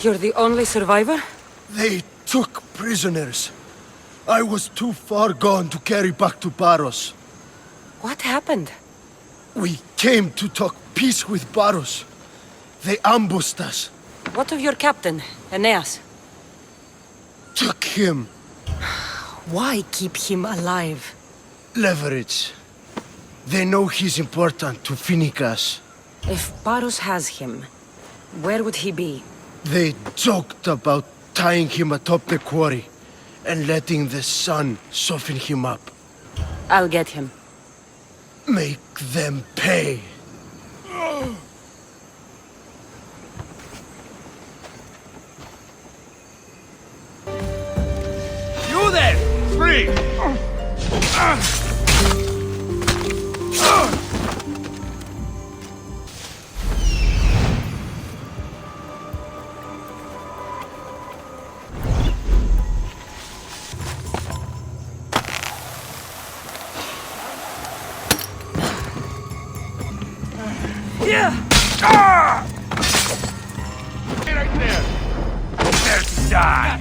You're the only survivor? They took prisoners. I was too far gone to carry back to Baros. What happened? We came to talk peace with Baros. They ambushed us. What of your captain, Aeneas? Took him. Why keep him alive? Leverage. They know he's important to Phoenicias. If Baros has him, where would he be? They joked about tying him atop the quarry and letting the sun soften him up. I'll get him. Make them pay. You there! Free! Get right there! Prepare to die!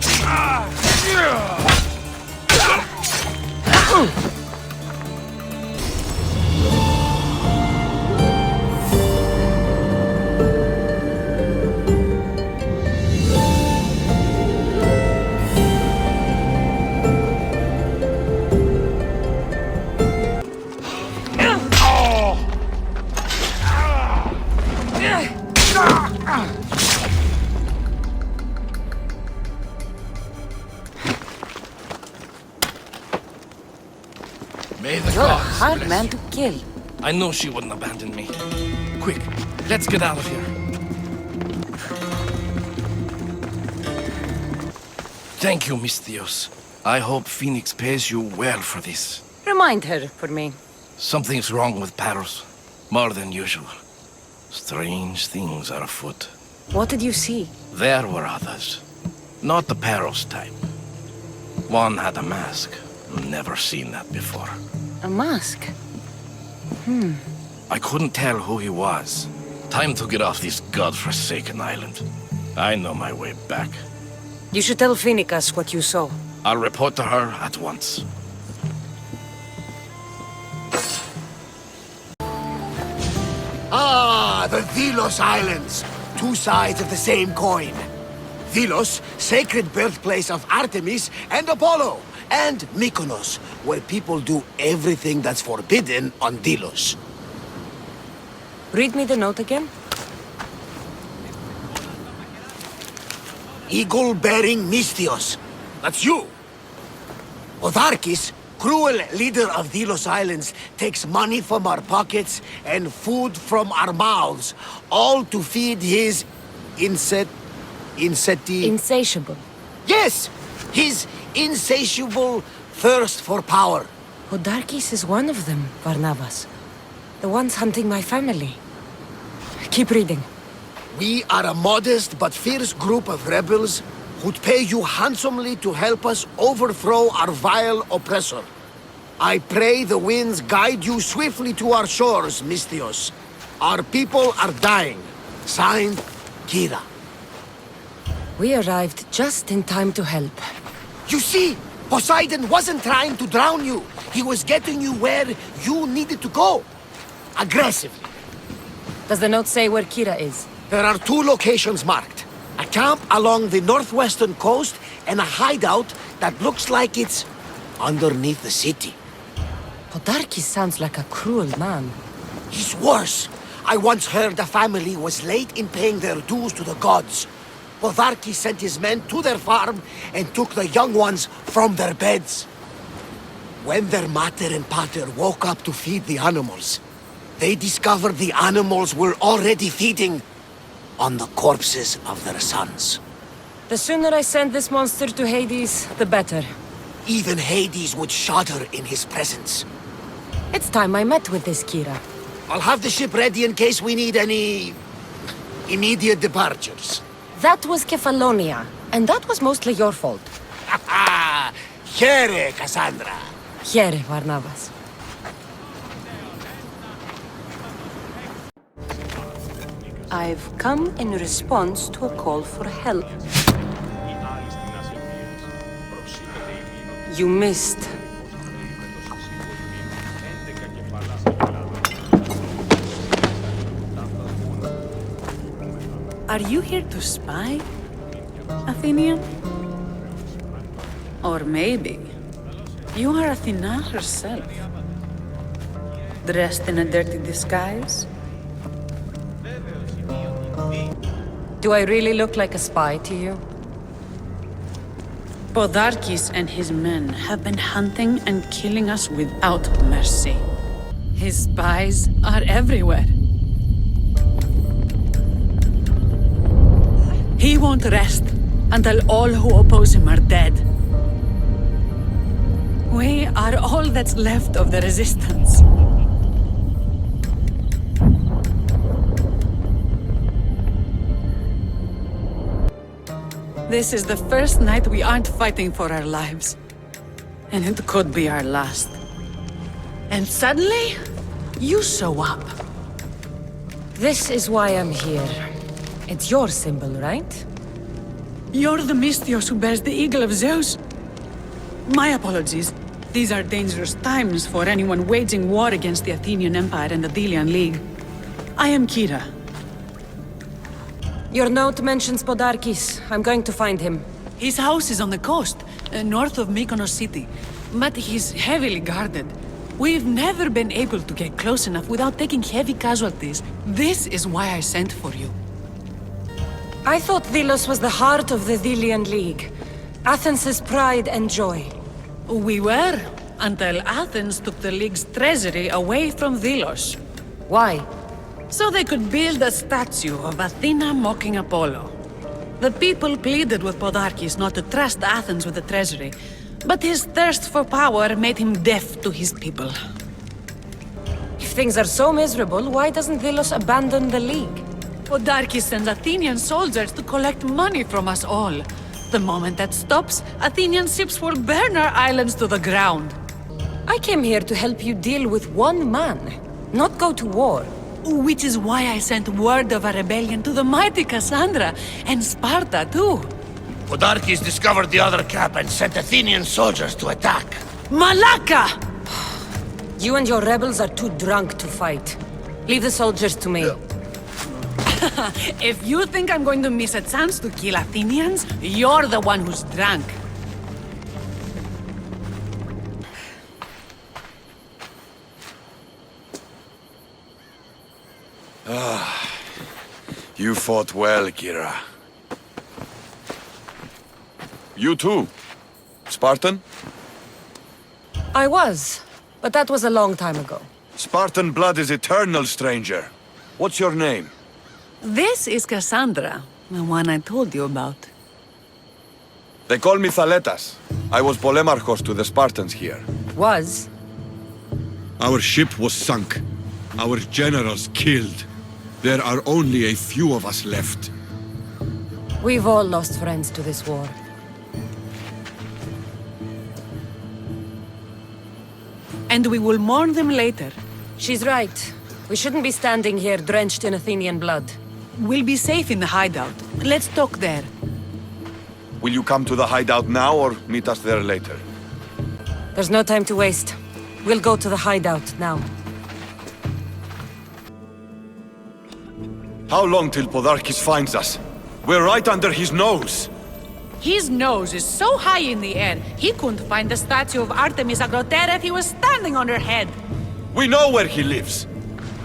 May the You're a gods hard bless man you. to kill. I know she wouldn't abandon me. Quick, let's get out of here. Thank you, Misthios. I hope Phoenix pays you well for this. Remind her for me. Something's wrong with Paros. More than usual. Strange things are afoot. What did you see? There were others. Not the Paros type. One had a mask. Never seen that before. A mask? I couldn't tell who he was. Time to get off this godforsaken island. I know my way back. You should tell Phoenicias what you saw. I'll report to her at once. Ah, the Delos Islands. Two sides of the same coin. Delos, sacred birthplace of Artemis and Apollo. And Mykonos, where people do everything that's forbidden on Delos. Read me the note again. Eagle-bearing Misthios. That's you. Poda르ke's, cruel leader of Delos Islands, takes money from our pockets and food from our mouths, all to feed his Insatiable. Yes! His insatiable thirst for power. Poda르kes is one of them, Barnabas. The ones hunting my family. Keep reading. We are a modest but fierce group of rebels who'd pay you handsomely to help us overthrow our vile oppressor. I pray the winds guide you swiftly to our shores, Misthios. Our people are dying. Signed, Kira. We arrived just in time to help. You see, Poseidon wasn't trying to drown you. He was getting you where you needed to go. Aggressively. Does the note say where Kira is? There are two locations marked. A camp along the northwestern coast and a hideout that looks like it's underneath the city. Poda르kes sounds like a cruel man. He's worse. I once heard the family was late in paying their dues to the gods. Poda르kes sent his men to their farm and took the young ones from their beds. When their mater and pater woke up to feed the animals, they discovered the animals were already feeding on the corpses of their sons. The sooner I send this monster to Hades, the better. Even Hades would shudder in his presence. It's time I met with this Kira. I'll have the ship ready in case we need any immediate departures. That was Kefalonia, and that was mostly your fault. Ha ha! Here, Cassandra. Here, Barnabas. I've come in response to a call for help. You missed. Are you here to spy, Athenian? Or maybe you are Athena herself, dressed in a dirty disguise? Do I really look like a spy to you? Poda르kes and his men have been hunting and killing us without mercy. His spies are everywhere. He won't rest until all who oppose him are dead. We are all that's left of the resistance. This is the first night we aren't fighting for our lives. And it could be our last. And suddenly, you show up. This is why I'm here. It's your symbol, right? You're the Mystios who bears the eagle of Zeus. My apologies. These are dangerous times for anyone waging war against the Athenian Empire and the Delian League. I am Kira. Your note mentions Poda르kes. I'm going to find him. His house is on the coast, north of Mykonos city. But he's heavily guarded. We've never been able to get close enough without taking heavy casualties. This is why I sent for you. I thought Delos was the heart of the Delian League. Athens' pride and joy. We were, until Athens took the League's treasury away from Delos. Why? So they could build a statue of Athena mocking Apollo. The people pleaded with Poda르kes not to trust Athens with the treasury, but his thirst for power made him deaf to his people. If things are so miserable, why doesn't Delos abandon the League? Poda르kes sends Athenian soldiers to collect money from us all. The moment that stops, Athenian ships will burn our islands to the ground. I came here to help you deal with one man, not go to war. Which is why I sent word of a rebellion to the mighty Cassandra, and Sparta too. Poda르kes discovered the other camp and sent Athenian soldiers to attack. Malaka! You and your rebels are too drunk to fight. Leave the soldiers to me. If you think I'm going to miss a chance to kill Athenians, you're the one who's drunk. You fought well, Kira. You too? Spartan? I was, but that was a long time ago. Spartan blood is eternal, stranger. What's your name? This is Cassandra, the one I told you about. They call me Thaletas. I was Polemarchos to the Spartans here. Was? Our ship was sunk. Our generals killed. There are only a few of us left. We've all lost friends to this war. And we will mourn them later. She's right. We shouldn't be standing here drenched in Athenian blood. We'll be safe in the hideout. Let's talk there. Will you come to the hideout now or meet us there later? There's no time to waste. We'll go to the hideout now. How long till Poda르kes finds us? We're right under his nose. His nose is so high in the air, he couldn't find the statue of Artemis Agrotera if he was standing on her head. We know where he lives.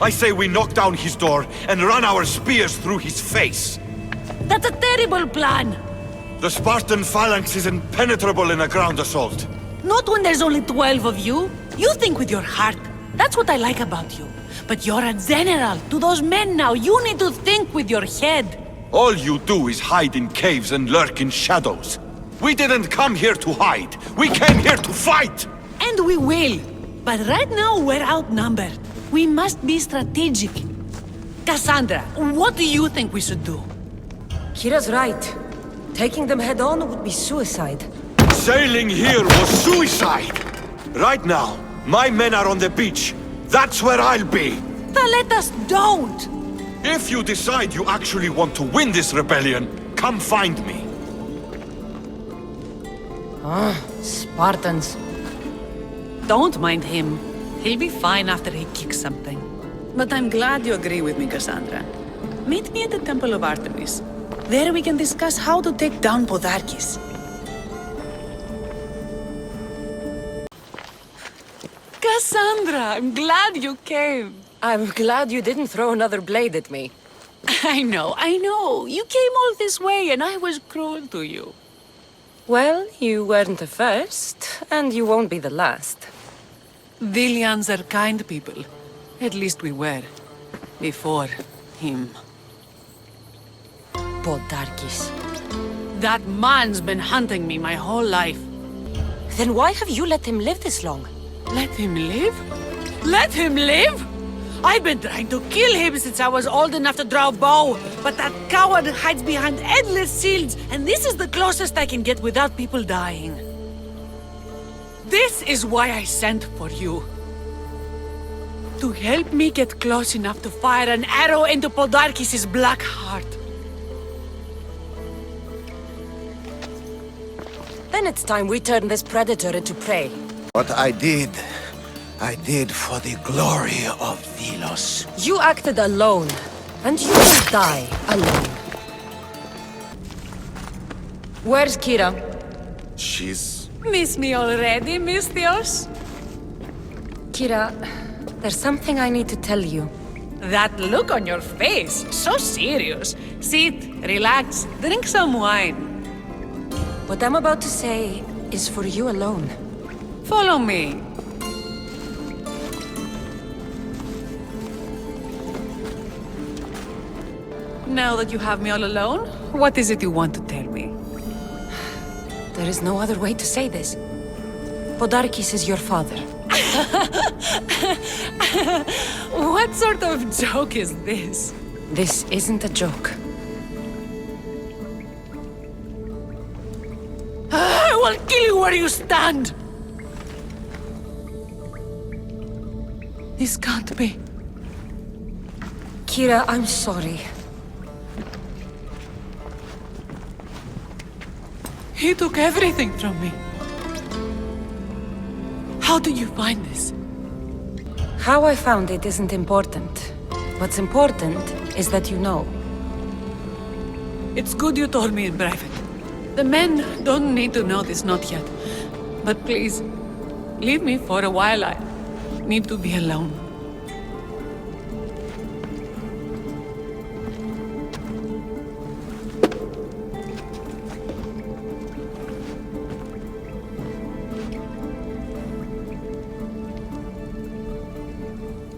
I say we knock down his door and run our spears through his face. That's a terrible plan. The Spartan phalanx is impenetrable in a ground assault. Not when there's only 12 of you. You think with your heart. That's what I like about you. But you're a general. To those men now, you need to think with your head. All you do is hide in caves and lurk in shadows. We didn't come here to hide. We came here to fight! And we will. But right now, we're outnumbered. We must be strategic. Cassandra, what do you think we should do? Kira's right. Taking them head on would be suicide. Sailing here was suicide! Right now, my men are on the beach. That's where I'll be. Let us don't! If you decide you actually want to win this rebellion, come find me. Spartans. Don't mind him. He'll be fine after he kicks something. But I'm glad you agree with me, Cassandra. Meet me at the Temple of Artemis. There we can discuss how to take down Poda르kes. Cassandra, I'm glad you came. I'm glad you didn't throw another blade at me. I know. You came all this way and I was cruel to you. Well, you weren't the first, and you won't be the last. Villians are kind people. At least we were. Before him. Poda르kes. That man's been hunting me my whole life. Then why have you let him live this long? Let him live? Let him live? I've been trying to kill him since I was old enough to draw a bow, but that coward hides behind endless shields, and this is the closest I can get without people dying. This is why I sent for you. To help me get close enough to fire an arrow into Poda르kes' black heart. Then it's time we turn this predator into prey. What I did for the glory of Delos. You acted alone, and you will die alone. Where's Kira? She's... Miss me already, Mistios? Kira, there's something I need to tell you. That look on your face, so serious. Sit, relax, drink some wine. What I'm about to say is for you alone. Follow me. Now that you have me all alone, what is it you want to tell me? There is no other way to say this. Poda르kes is your father. What sort of joke is this? This isn't a joke. I will kill you where you stand! This can't be. Kira, I'm sorry. He took everything from me. How did you find this? How I found it isn't important. What's important is that you know. It's good you told me in private. The men don't need to know this, not yet. But please, leave me for a while. I need to be alone.